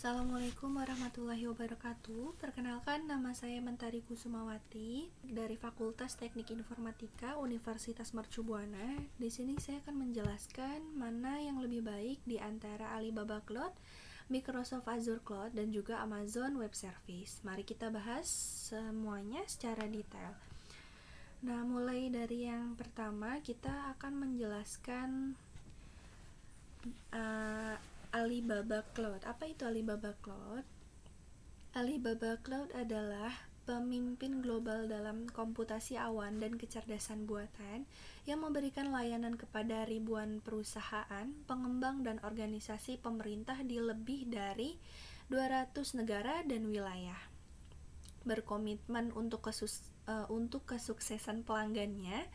Assalamualaikum warahmatullahi wabarakatuh. Perkenalkan, nama saya Mentari Kusumawati dari Fakultas Teknik Informatika Universitas Mercu Buana. Di sini saya akan menjelaskan mana yang lebih baik di antara Alibaba Cloud, Microsoft Azure Cloud, dan juga Amazon Web Service. Mari kita bahas semuanya secara detail. Nah, mulai dari yang pertama, kita akan menjelaskan Alibaba Cloud. Apa itu Alibaba Cloud? Alibaba Cloud adalah pemimpin global dalam komputasi awan dan kecerdasan buatan yang memberikan layanan kepada ribuan perusahaan, pengembang, dan organisasi pemerintah di lebih dari 200 negara dan wilayah. Berkomitmen untuk kesuksesan pelanggannya,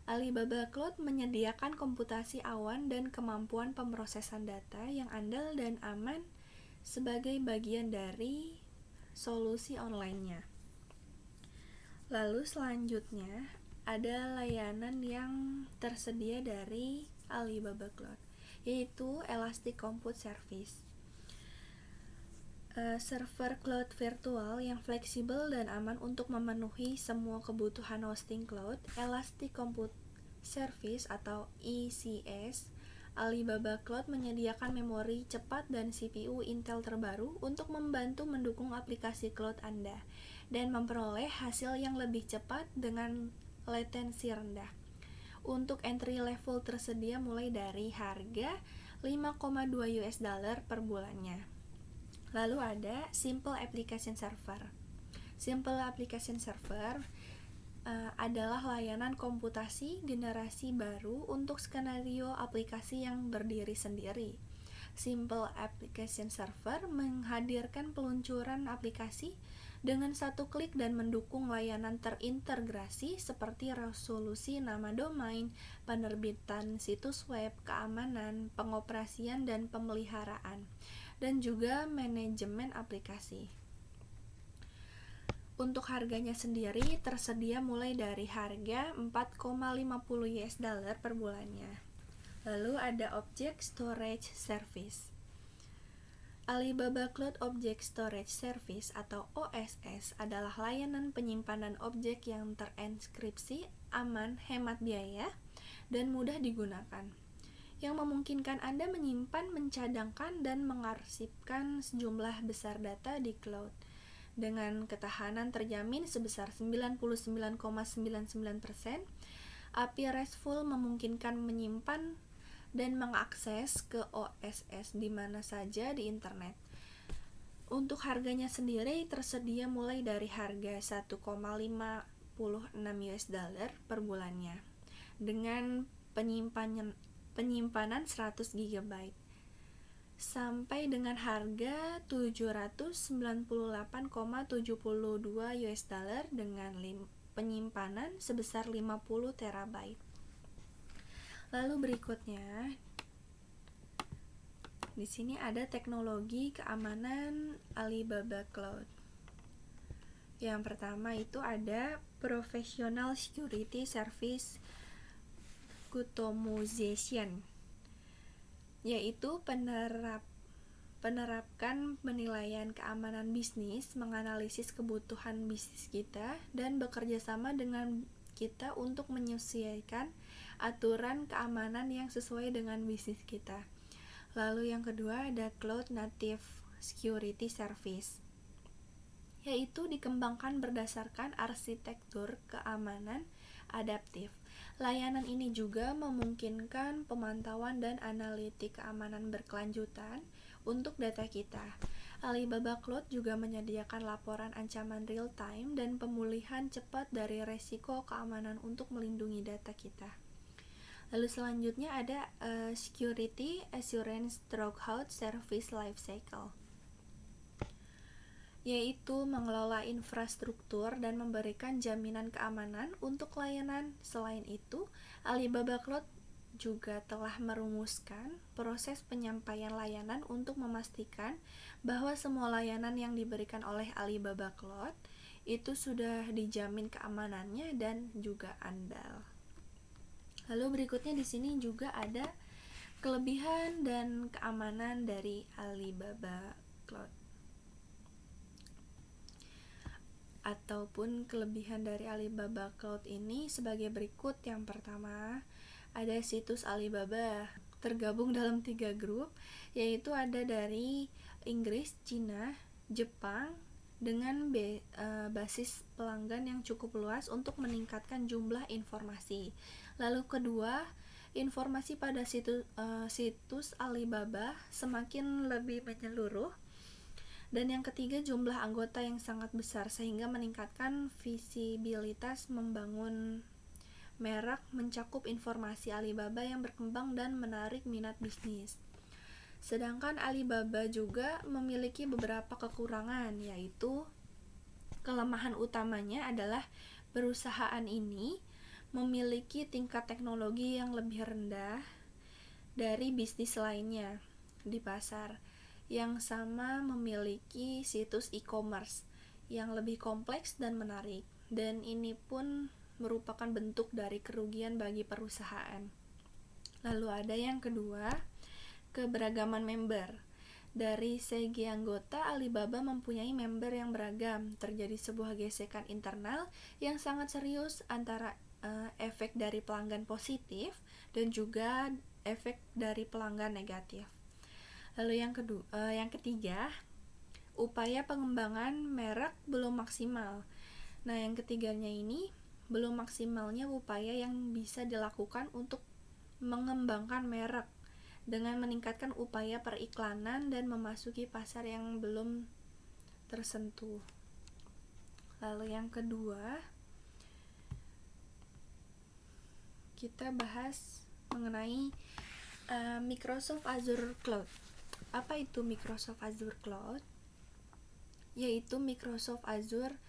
Alibaba Cloud menyediakan komputasi awan dan kemampuan pemrosesan data yang andal dan aman sebagai bagian dari solusi online-nya. Lalu selanjutnya ada layanan yang tersedia dari Alibaba Cloud, yaitu Elastic Compute Service. Server cloud virtual yang fleksibel dan aman untuk memenuhi semua kebutuhan hosting cloud. Elastic Compute Service atau ECS. Alibaba Cloud menyediakan memori cepat dan CPU Intel terbaru untuk membantu mendukung aplikasi cloud Anda dan memperoleh hasil yang lebih cepat dengan latensi rendah. Untuk entry level tersedia mulai dari harga $5,2 per bulannya. Lalu ada Simple Application Server. Simple Application Server adalah layanan komputasi generasi baru untuk skenario aplikasi yang berdiri sendiri. Simple Application Server menghadirkan peluncuran aplikasi dengan satu klik dan mendukung layanan terintegrasi seperti resolusi nama domain, penerbitan situs web, keamanan, pengoperasian dan pemeliharaan, dan juga manajemen aplikasi. Untuk harganya sendiri tersedia mulai dari harga $4,50 per bulannya. Lalu ada Object Storage Service. Alibaba Cloud Object Storage Service atau OSS adalah layanan penyimpanan objek yang terenkripsi, aman, hemat biaya, dan mudah digunakan, yang memungkinkan Anda menyimpan, mencadangkan, dan mengarsipkan sejumlah besar data di cloud dengan ketahanan terjamin sebesar 99,99%. API RESTful memungkinkan menyimpan dan mengakses ke OSS di mana saja di internet. Untuk harganya sendiri tersedia mulai dari harga $1,56 per bulannya dengan penyimpanan 100 GB sampai dengan harga $798,72 dengan penyimpanan sebesar 50 TB. Lalu berikutnya di sini ada teknologi keamanan Alibaba Cloud. Yang pertama itu ada Professional Security Service Customization, yaitu penerapkan penilaian keamanan bisnis, menganalisis kebutuhan bisnis kita, dan bekerja sama dengan kita untuk menyesuaikan aturan keamanan yang sesuai dengan bisnis kita. Lalu yang kedua ada Cloud Native Security Service, yaitu dikembangkan berdasarkan arsitektur keamanan adaptif. Layanan ini juga memungkinkan pemantauan dan analitik keamanan berkelanjutan untuk data kita. Alibaba Cloud juga menyediakan laporan ancaman real-time dan pemulihan cepat dari resiko keamanan untuk melindungi data kita. Lalu selanjutnya ada Security Assurance Throughout Service Lifecycle, yaitu mengelola infrastruktur dan memberikan jaminan keamanan untuk layanan. Selain itu, Alibaba Cloud juga telah merumuskan proses penyampaian layanan untuk memastikan bahwa semua layanan yang diberikan oleh Alibaba Cloud itu sudah dijamin keamanannya dan juga andal. Lalu berikutnya di sini juga ada kelebihan dan keamanan dari Alibaba Cloud. Ataupun kelebihan dari Alibaba Cloud ini sebagai berikut. Yang pertama, ada situs Alibaba tergabung dalam 3 grup, yaitu ada dari Inggris, Cina, Jepang, dengan basis pelanggan yang cukup luas untuk meningkatkan jumlah informasi. Lalu kedua, informasi pada situs Alibaba semakin lebih menyeluruh. Dan yang ketiga, jumlah anggota yang sangat besar sehingga meningkatkan visibilitas membangun merek, mencakup informasi Alibaba yang berkembang dan menarik minat bisnis. Sedangkan Alibaba juga memiliki beberapa kekurangan, yaitu kelemahan utamanya adalah perusahaan ini memiliki tingkat teknologi yang lebih rendah dari bisnis lainnya di pasar yang sama memiliki situs e-commerce yang lebih kompleks dan menarik, dan ini pun merupakan bentuk dari kerugian bagi perusahaan. Lalu ada yang kedua, keberagaman member. Dari segi anggota, Alibaba mempunyai member yang beragam. Terjadi sebuah gesekan internal yang sangat serius antara efek dari pelanggan positif dan juga efek dari pelanggan negatif. Lalu yang ketiga, upaya pengembangan merek belum maksimal. Nah, yang ketiganya ini, belum maksimalnya upaya yang bisa dilakukan untuk mengembangkan merek dengan meningkatkan upaya periklanan dan memasuki pasar yang belum tersentuh. Lalu yang kedua, kita bahas mengenai Microsoft Azure Cloud. Apa itu Microsoft Azure Cloud? Yaitu Microsoft Azure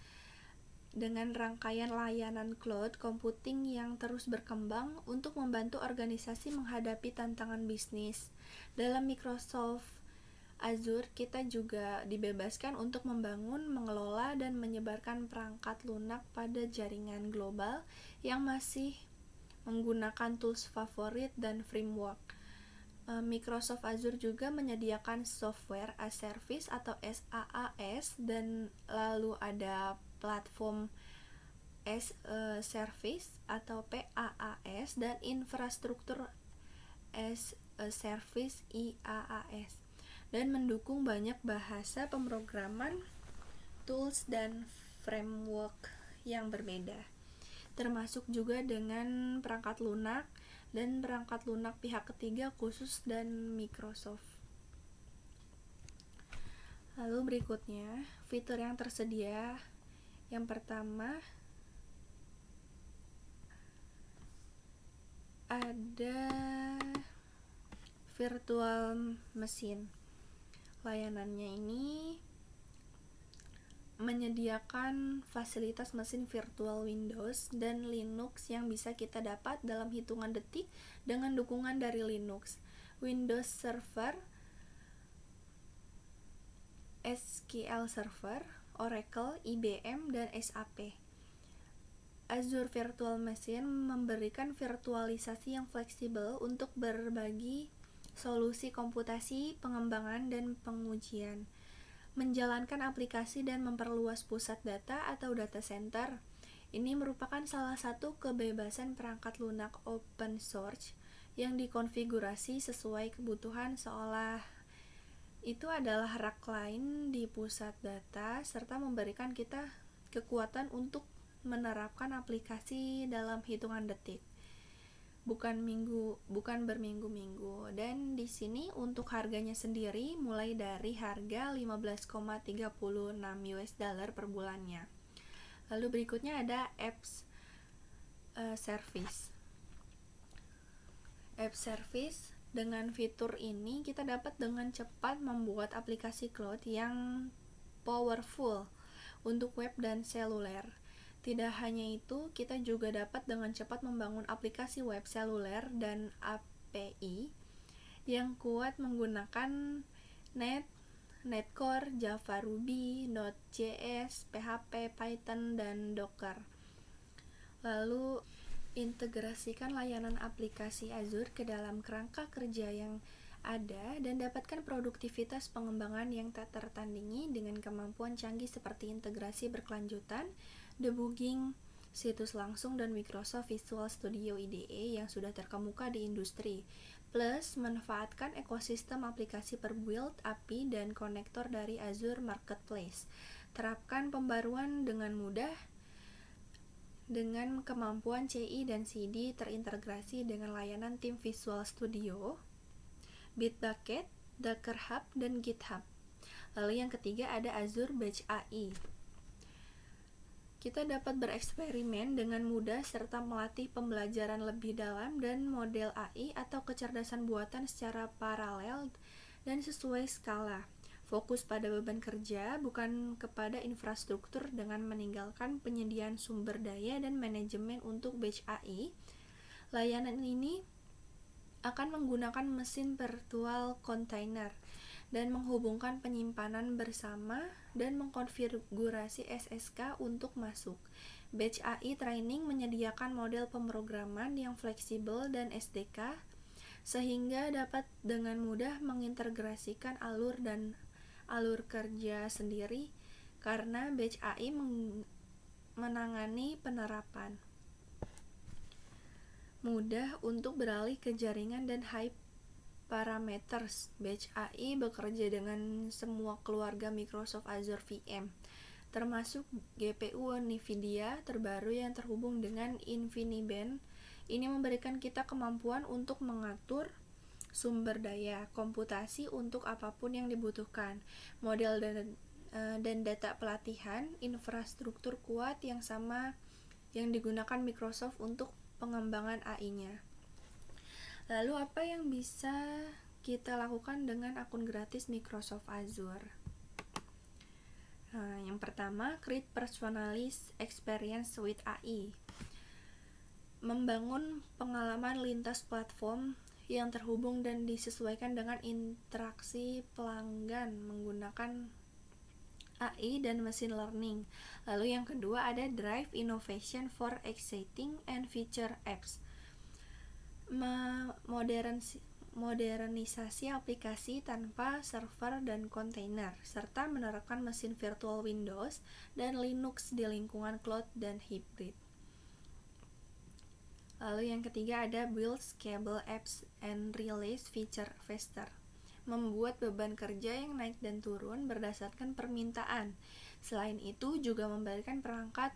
dengan rangkaian layanan cloud computing yang terus berkembang untuk membantu organisasi menghadapi tantangan bisnis. Dalam Microsoft Azure, kita juga dibebaskan untuk membangun, mengelola, dan menyebarkan perangkat lunak pada jaringan global yang masih menggunakan tools favorit dan framework. Microsoft Azure juga menyediakan software as service atau SaaS, dan lalu ada platform as a service atau PaaS dan infrastruktur as a service IaaS, dan mendukung banyak bahasa pemrograman, tools, dan framework yang berbeda, termasuk juga dengan perangkat lunak dan perangkat lunak pihak ketiga khusus dan Microsoft. Lalu berikutnya, fitur yang tersedia. Yang pertama, ada virtual machine. Layanannya ini menyediakan fasilitas mesin virtual Windows dan Linux yang bisa kita dapat dalam hitungan detik dengan dukungan dari Linux, Windows Server, SQL Server, Oracle, IBM, dan SAP. Azure Virtual Machine memberikan virtualisasi yang fleksibel untuk berbagi solusi komputasi, pengembangan, dan pengujian, menjalankan aplikasi dan memperluas pusat data atau data center. Ini merupakan salah satu kebebasan perangkat lunak open source yang dikonfigurasi sesuai kebutuhan, seolah itu adalah rak lain di pusat data, serta memberikan kita kekuatan untuk menerapkan aplikasi dalam hitungan detik, bukan berminggu-minggu. Dan di sini untuk harganya sendiri mulai dari harga 15,36 US dollar per bulannya. Lalu berikutnya ada apps service. App service, dengan fitur ini kita dapat dengan cepat membuat aplikasi cloud yang powerful untuk web dan seluler. Tidak hanya itu, kita juga dapat dengan cepat membangun aplikasi web seluler dan API yang kuat menggunakan Netcore, Java, Ruby, Node.js, PHP, Python, dan Docker. Lalu integrasikan layanan aplikasi Azure ke dalam kerangka kerja yang ada dan dapatkan produktivitas pengembangan yang tak tertandingi dengan kemampuan canggih seperti integrasi berkelanjutan, debugging, situs langsung, dan Microsoft Visual Studio IDE yang sudah terkemuka di industri. Plus, manfaatkan ekosistem aplikasi per build, API, dan konektor dari Azure Marketplace. Terapkan pembaruan dengan mudah dengan kemampuan CI dan CD terintegrasi dengan layanan tim Visual Studio, Bitbucket, Docker Hub, dan GitHub. Lalu yang ketiga ada Azure Batch AI. Kita dapat bereksperimen dengan mudah serta melatih pembelajaran lebih dalam dan model AI atau kecerdasan buatan secara paralel dan sesuai skala. Fokus pada beban kerja, bukan kepada infrastruktur, dengan meninggalkan penyediaan sumber daya dan manajemen untuk Batch AI. Layanan ini akan menggunakan mesin virtual container dan menghubungkan penyimpanan bersama dan mengkonfigurasi SSK untuk masuk. Batch AI Training menyediakan model pemrograman yang fleksibel dan SDK sehingga dapat dengan mudah mengintegrasikan alur kerja sendiri karena Batch AI menangani penerapan. Mudah untuk beralih ke jaringan dan high parameters. Batch AI bekerja dengan semua keluarga Microsoft Azure VM, termasuk GPU NVIDIA terbaru yang terhubung dengan InfiniBand. Ini memberikan kita kemampuan untuk mengatur sumber daya komputasi untuk apapun yang dibutuhkan, model dan data pelatihan, infrastruktur kuat yang sama yang digunakan Microsoft untuk pengembangan AI-nya. Lalu apa yang bisa kita lakukan dengan akun gratis Microsoft Azure? Yang pertama, create personalized experience with AI. Membangun pengalaman lintas platform yang terhubung dan disesuaikan dengan interaksi pelanggan menggunakan AI dan machine learning. Lalu yang kedua ada drive innovation for exciting and feature apps. Modernisasi aplikasi tanpa server dan kontainer, serta menerapkan mesin virtual Windows dan Linux di lingkungan cloud dan hybrid. Lalu yang ketiga ada build scalable apps and release feature faster. Membuat beban kerja yang naik dan turun berdasarkan permintaan. Selain itu juga memberikan perangkat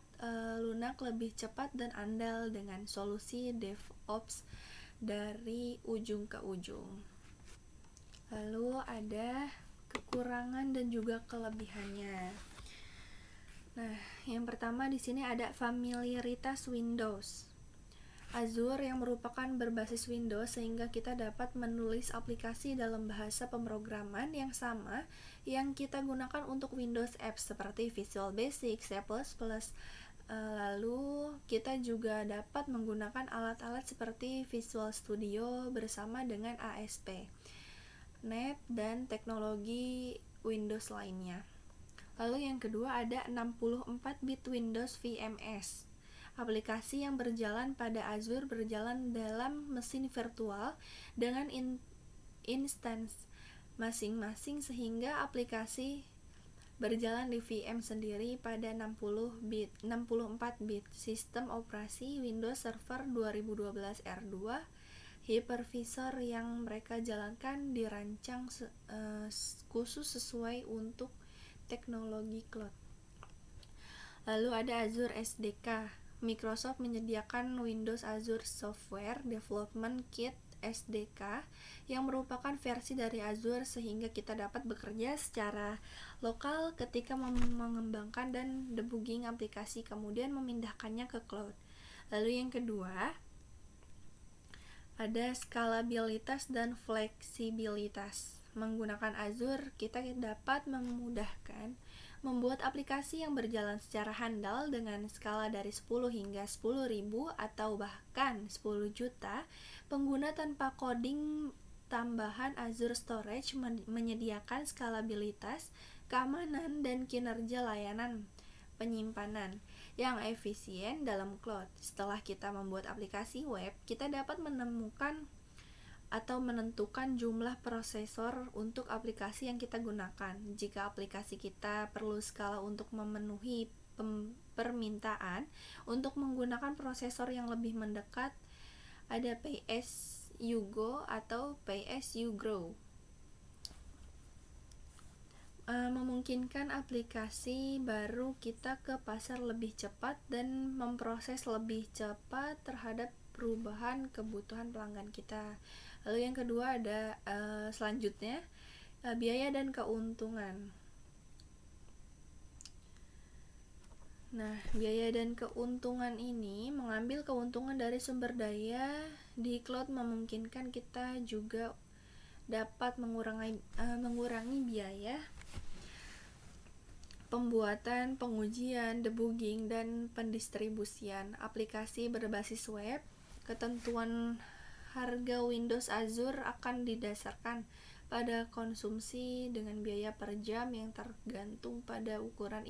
lunak lebih cepat dan andal dengan solusi DevOps dari ujung ke ujung. Lalu ada kekurangan dan juga kelebihannya. Nah, yang pertama di sini ada familiaritas Windows. Azure yang merupakan berbasis Windows sehingga kita dapat menulis aplikasi dalam bahasa pemrograman yang sama yang kita gunakan untuk Windows Apps seperti Visual Basic, C++. Lalu kita juga dapat menggunakan alat-alat seperti Visual Studio bersama dengan ASP.NET dan teknologi Windows lainnya. Lalu yang kedua ada 64-bit Windows VMS. Aplikasi yang berjalan pada Azure berjalan dalam mesin virtual dengan instance masing-masing sehingga aplikasi berjalan di VM sendiri pada 64-bit. Sistem operasi Windows Server 2012 R2 hypervisor yang mereka jalankan dirancang khusus sesuai untuk teknologi cloud. Lalu ada Azure SDK. Microsoft menyediakan Windows Azure Software Development Kit SDK yang merupakan versi dari Azure sehingga kita dapat bekerja secara lokal ketika mengembangkan dan debugging aplikasi kemudian memindahkannya ke cloud. Lalu yang kedua ada skalabilitas dan fleksibilitas. Menggunakan Azure kita dapat memudahkan membuat aplikasi yang berjalan secara handal dengan skala dari 10 hingga 10.000 atau bahkan 10 juta pengguna tanpa coding tambahan. Azure Storage menyediakan skalabilitas, keamanan, dan kinerja layanan penyimpanan yang efisien dalam cloud. Setelah kita membuat aplikasi web, kita dapat menemukan atau menentukan jumlah prosesor untuk aplikasi yang kita gunakan. Jika aplikasi kita perlu skala untuk memenuhi permintaan untuk menggunakan prosesor yang lebih mendekat, ada pay as you go atau pay as you grow. Memungkinkan aplikasi baru kita ke pasar lebih cepat dan memproses lebih cepat terhadap perubahan kebutuhan pelanggan kita. Lalu yang kedua ada selanjutnya biaya dan keuntungan. Nah, biaya dan keuntungan ini mengambil keuntungan dari sumber daya di cloud memungkinkan kita juga dapat mengurangi biaya pembuatan, pengujian, debugging, dan pendistribusian aplikasi berbasis web. Ketentuan harga Windows Azure akan didasarkan pada konsumsi dengan biaya per jam yang tergantung pada ukuran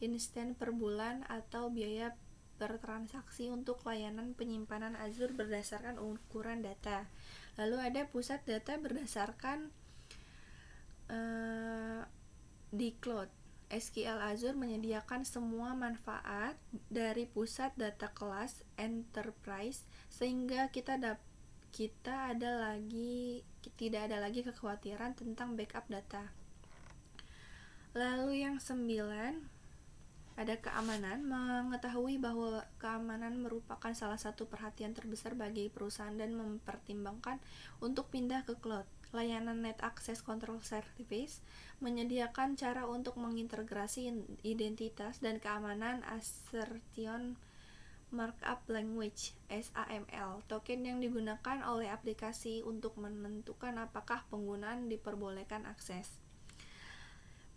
instan per bulan atau biaya per transaksi untuk layanan penyimpanan Azure berdasarkan ukuran data. Lalu ada pusat data berdasarkan di cloud. SQL Azure menyediakan semua manfaat dari pusat data kelas enterprise sehingga tidak ada lagi kekhawatiran tentang backup data. Lalu yang 9 ada keamanan. Mengetahui bahwa keamanan merupakan salah satu perhatian terbesar bagi perusahaan dan mempertimbangkan untuk pindah ke cloud. Layanan Net Access Control Service menyediakan cara untuk mengintegrasi identitas dan keamanan Assertion Markup Language (SAML) token yang digunakan oleh aplikasi untuk menentukan apakah penggunaan diperbolehkan akses.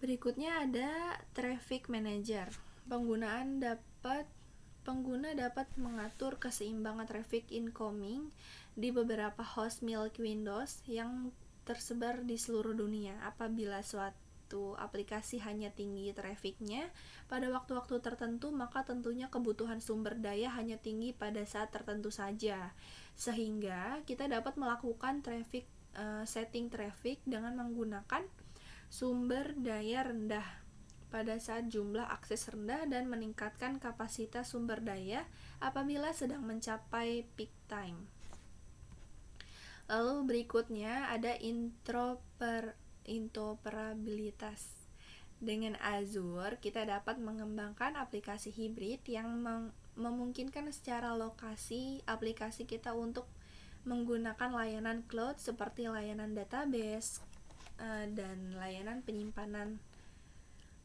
Berikutnya ada Traffic Manager. Pengguna dapat mengatur keseimbangan traffic incoming di beberapa host milik Windows yang tersebar di seluruh dunia. Apabila suatu aplikasi hanya tinggi trafficnya pada waktu-waktu tertentu, maka tentunya kebutuhan sumber daya hanya tinggi pada saat tertentu saja. Sehingga kita dapat melakukan setting traffic dengan menggunakan sumber daya rendah pada saat jumlah akses rendah dan meningkatkan kapasitas sumber daya apabila sedang mencapai peak time. Lalu berikutnya ada interoperabilitas. Dengan Azure, kita dapat mengembangkan aplikasi hibrid yang memungkinkan secara lokasi aplikasi kita untuk menggunakan layanan cloud seperti layanan database dan layanan penyimpanan.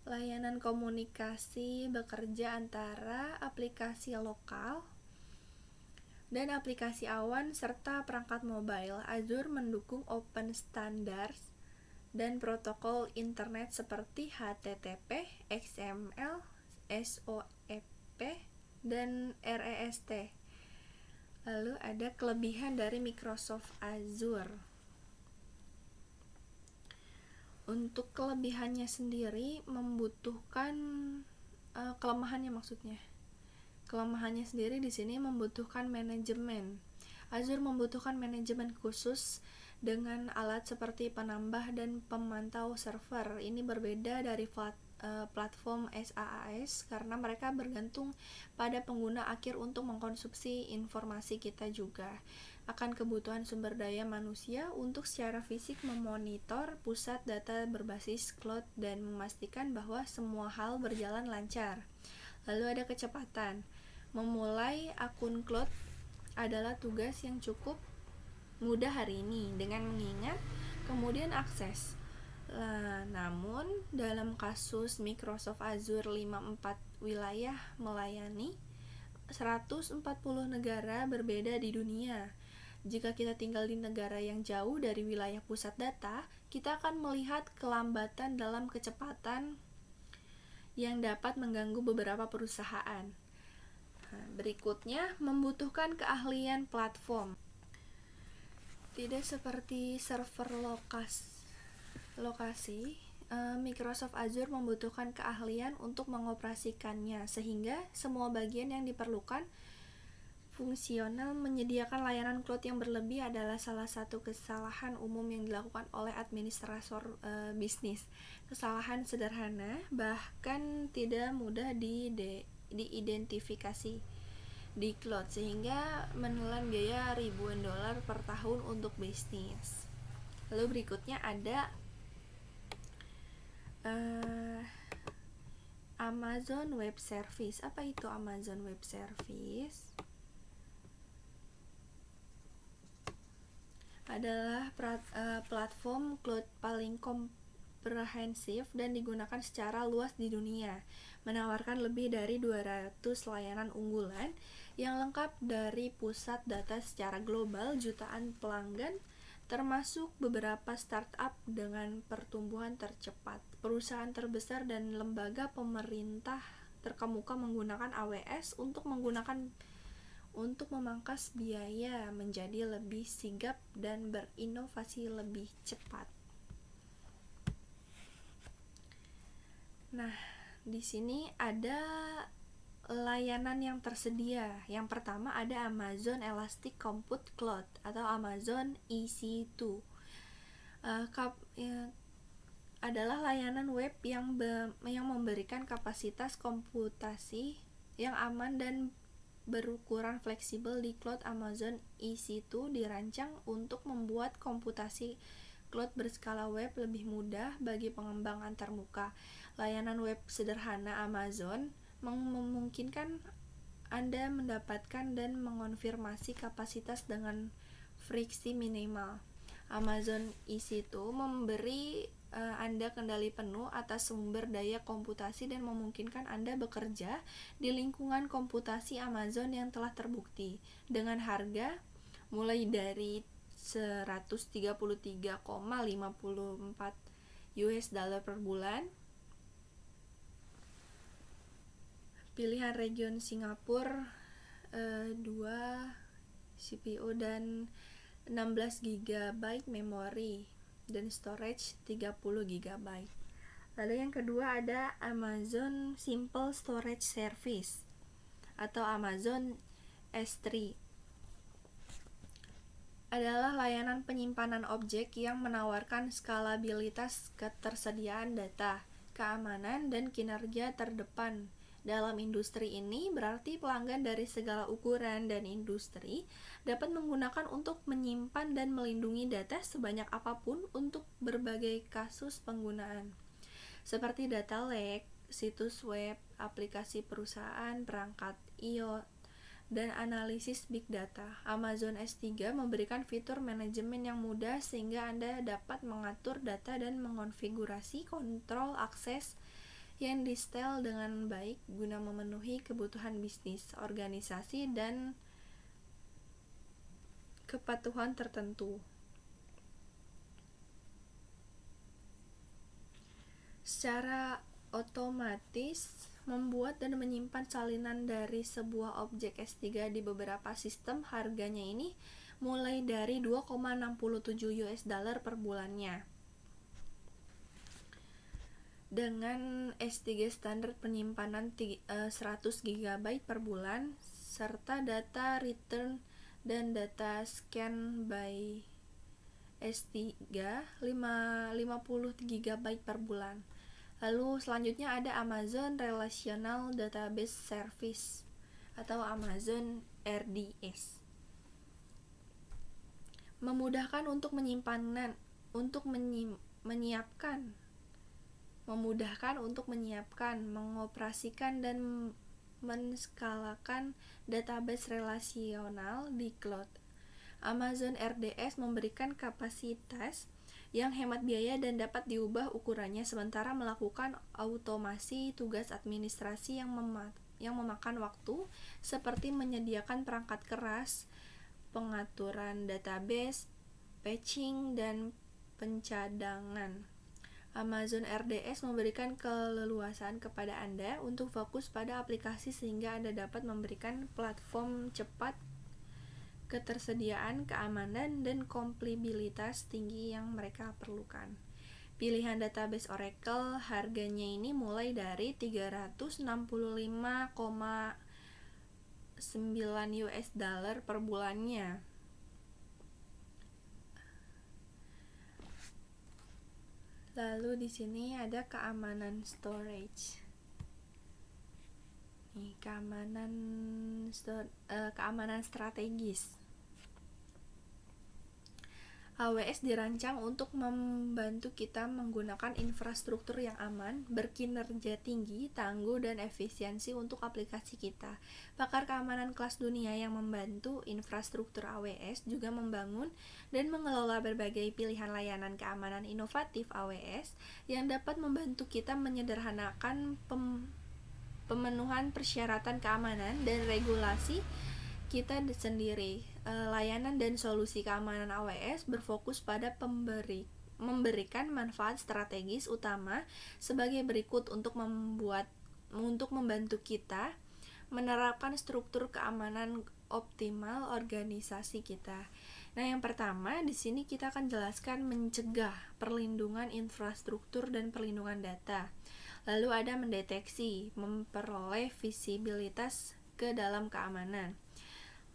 Layanan komunikasi bekerja antara aplikasi lokal dan aplikasi awan serta perangkat mobile. Azure mendukung open standards dan protokol internet seperti HTTP, XML, SOAP, dan REST. Lalu ada kelebihan dari Microsoft Azure. Untuk kelebihannya sendiri membutuhkan kelemahannya sendiri di sini membutuhkan manajemen. Azure membutuhkan manajemen khusus dengan alat seperti penambah dan pemantau server. Ini berbeda dari platform SaaS karena mereka bergantung pada pengguna akhir untuk mengkonsumsi informasi kita juga. Akan kebutuhan sumber daya manusia untuk secara fisik memonitor pusat data berbasis cloud dan memastikan bahwa semua hal berjalan lancar. Lalu ada kecepatan. Memulai akun cloud adalah tugas yang cukup mudah hari ini dengan mengingat kemudian akses. Namun dalam kasus Microsoft Azure 54 wilayah melayani 140 negara berbeda di dunia. Jika kita tinggal di negara yang jauh dari wilayah pusat data, kita akan melihat kelambatan dalam kecepatan yang dapat mengganggu beberapa perusahaan. Berikutnya, membutuhkan keahlian platform. Tidak seperti server lokasi, Microsoft Azure membutuhkan keahlian untuk mengoperasikannya, sehingga semua bagian yang diperlukan fungsional. Menyediakan layanan cloud yang berlebih adalah salah satu kesalahan umum yang dilakukan oleh administrator bisnis. Kesalahan sederhana, bahkan tidak mudah diidentifikasi di cloud, sehingga menelan biaya ribuan dolar per tahun untuk bisnis. Lalu berikutnya ada Amazon Web Service. Apa itu Amazon Web Service? Adalah platform cloud paling komprehensif dan digunakan secara luas di dunia, menawarkan lebih dari 200 layanan unggulan yang lengkap dari pusat data secara global, jutaan pelanggan, termasuk beberapa startup dengan pertumbuhan tercepat. Perusahaan terbesar dan lembaga pemerintah terkemuka menggunakan AWS untuk memangkas biaya, menjadi lebih sigap dan berinovasi lebih cepat. Nah, di sini ada layanan yang tersedia. Yang pertama ada Amazon Elastic Compute Cloud atau Amazon EC2. Adalah layanan web yang memberikan kapasitas komputasi yang aman dan berukuran fleksibel di cloud. Amazon EC2 dirancang untuk membuat komputasi cloud berskala web lebih mudah bagi pengembang antarmuka. Layanan web sederhana Amazon memungkinkan Anda mendapatkan dan mengonfirmasi kapasitas dengan friksi minimal. Amazon EC2 memberi Anda kendali penuh atas sumber daya komputasi dan memungkinkan Anda bekerja di lingkungan komputasi Amazon yang telah terbukti dengan harga mulai dari $133,54 per bulan. Pilihan region Singapura 2 CPU dan 16 GB memori dan storage 30 GB. Lalu yang kedua ada Amazon Simple Storage Service atau Amazon S3. Adalah layanan penyimpanan objek yang menawarkan skalabilitas, ketersediaan data, keamanan, dan kinerja terdepan. Dalam industri ini berarti pelanggan dari segala ukuran dan industri dapat menggunakan untuk menyimpan dan melindungi data sebanyak apapun untuk berbagai kasus penggunaan, seperti data lake, situs web, aplikasi perusahaan, perangkat IoT, dan analisis big data. Amazon S3 memberikan fitur manajemen yang mudah sehingga Anda dapat mengatur data dan mengonfigurasi kontrol akses yang di-setel dengan baik guna memenuhi kebutuhan bisnis, organisasi, dan kepatuhan tertentu. Secara otomatis membuat dan menyimpan salinan dari sebuah objek S3 di beberapa sistem. Harganya ini mulai dari $2,67 per bulannya. Dengan S3 standar penyimpanan 100 GB per bulan serta data return dan data scan by S3 50 GB per bulan. Lalu selanjutnya ada Amazon Relational Database Service atau Amazon RDS. Memudahkan untuk menyiapkan, mengoperasikan, dan menskalakan database relasional di cloud. Amazon RDS memberikan kapasitas yang hemat biaya dan dapat diubah ukurannya, sementara melakukan automasi tugas administrasi yang memakan waktu, seperti menyediakan perangkat keras, pengaturan database, patching, dan pencadangan. Amazon RDS memberikan keleluasaan kepada Anda untuk fokus pada aplikasi sehingga Anda dapat memberikan platform cepat, ketersediaan, keamanan, dan kompatibilitas tinggi yang mereka perlukan. Pilihan database Oracle harganya ini mulai dari $365,99 US dollar per bulannya. Lalu di sini ada keamanan storage. Nih, keamanan strategis. AWS dirancang untuk membantu kita menggunakan infrastruktur yang aman, berkinerja tinggi, tangguh, dan efisiensi untuk aplikasi kita. Pakar keamanan kelas dunia yang membantu infrastruktur AWS juga membangun dan mengelola berbagai pilihan layanan keamanan inovatif AWS yang dapat membantu kita menyederhanakan pemenuhan persyaratan keamanan dan regulasi kita sendiri. Layanan dan solusi keamanan AWS berfokus pada memberikan manfaat strategis utama sebagai berikut untuk membantu kita menerapkan struktur keamanan optimal organisasi kita. Nah, yang pertama di sini kita akan jelaskan mencegah perlindungan infrastruktur dan perlindungan data. Lalu ada mendeteksi, memperoleh visibilitas ke dalam keamanan.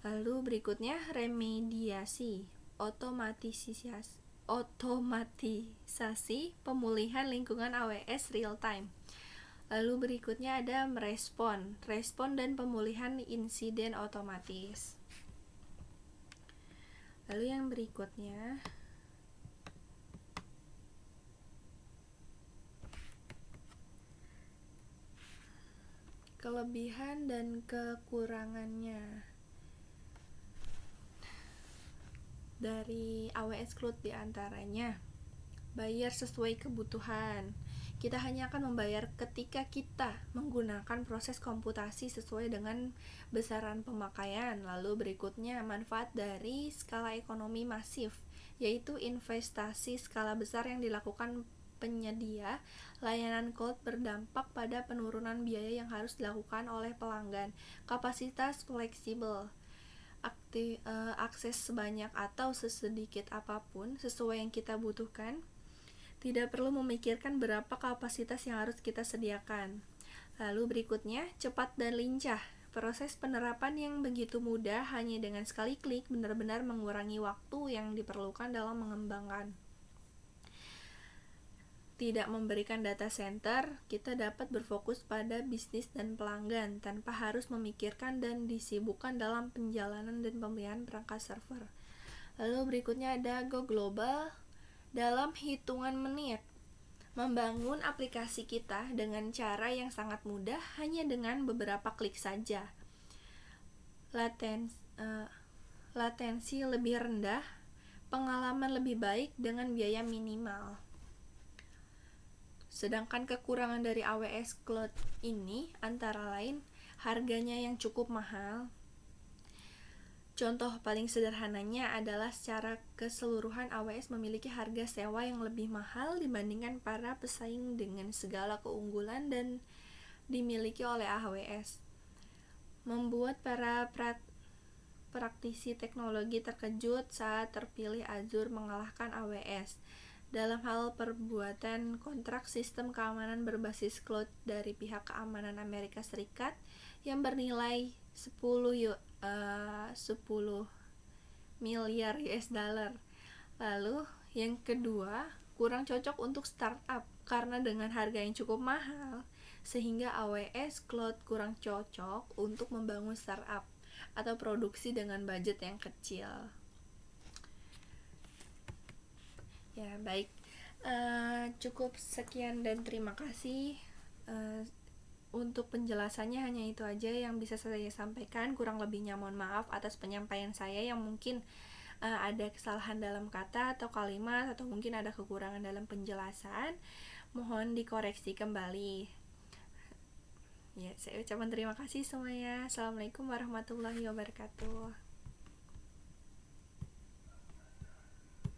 Lalu berikutnya remediasi, otomatisasi pemulihan lingkungan AWS real time. Lalu berikutnya ada respon dan pemulihan insiden otomatis. Lalu yang berikutnya kelebihan dan kekurangannya dari AWS Cloud diantaranya bayar sesuai kebutuhan. Kita hanya akan membayar ketika kita menggunakan proses komputasi sesuai dengan besaran pemakaian. Lalu berikutnya manfaat dari skala ekonomi masif, yaitu investasi skala besar yang dilakukan penyedia layanan cloud berdampak pada penurunan biaya yang harus dilakukan oleh pelanggan. Kapasitas fleksibel, akses sebanyak atau sesedikit apapun sesuai yang kita butuhkan. Tidak perlu memikirkan berapa kapasitas yang harus kita sediakan. Lalu berikutnya, cepat dan lincah. Proses penerapan yang begitu mudah hanya dengan sekali klik benar-benar mengurangi waktu yang diperlukan dalam mengembangkan. Tidak memberikan data center, kita dapat berfokus pada bisnis dan pelanggan tanpa harus memikirkan dan disibukkan dalam penjalanan dan pemilihan perangkat server. Lalu berikutnya ada go global. Dalam hitungan menit, membangun aplikasi kita dengan cara yang sangat mudah hanya dengan beberapa klik saja. Latensi lebih rendah, pengalaman lebih baik dengan biaya minimal. Sedangkan kekurangan dari AWS Cloud ini antara lain harganya yang cukup mahal. Contoh paling sederhananya adalah secara keseluruhan AWS memiliki harga sewa yang lebih mahal dibandingkan para pesaing dengan segala keunggulan dan dimiliki oleh AWS. Membuat para praktisi teknologi terkejut saat terpilih Azure mengalahkan AWS dalam hal perbuatan kontrak sistem keamanan berbasis cloud dari pihak keamanan Amerika Serikat yang bernilai 10 miliar US dollar. Lalu yang kedua, kurang cocok untuk startup karena dengan harga yang cukup mahal sehingga AWS Cloud kurang cocok untuk membangun startup atau produksi dengan budget yang kecil. Ya, baik. Cukup sekian dan terima kasih. Untuk penjelasannya hanya itu aja yang bisa saya sampaikan. Kurang lebihnya mohon maaf atas penyampaian saya yang mungkin ada kesalahan dalam kata atau kalimat atau mungkin ada kekurangan dalam penjelasan. Mohon dikoreksi kembali. Ya, saya ucapkan terima kasih semuanya. Assalamualaikum warahmatullahi wabarakatuh.